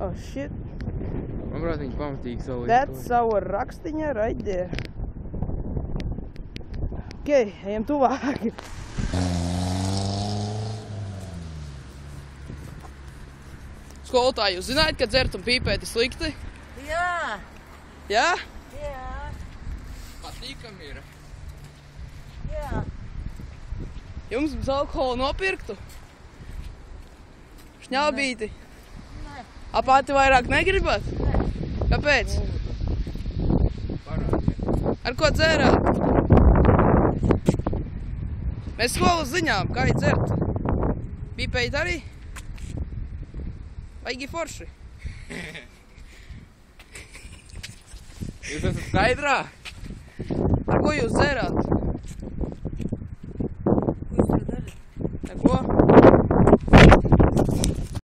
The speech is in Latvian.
Oh shit. Manuprāt, viņi pamatīgi savu That's our rakstiņa right there. Ok, ejam tuvāk. Skolotāji, jūs zinājāt, ka dzert un pīpēt ir slikti? Jā. Jā? Jā. Patīkami ir. Jā. Jums bez alkohola nopirktu? Šņābīti? Nē. Apāti vairāk negribat? Nē. Kāpēc? Parādiet. Ar ko dzērāt? Mēs skolas ziņām, kā ir dzert. Pīpējat arī? Vaigi forši. Jūs esat skaidrā? Ar ko jūs dzērāt?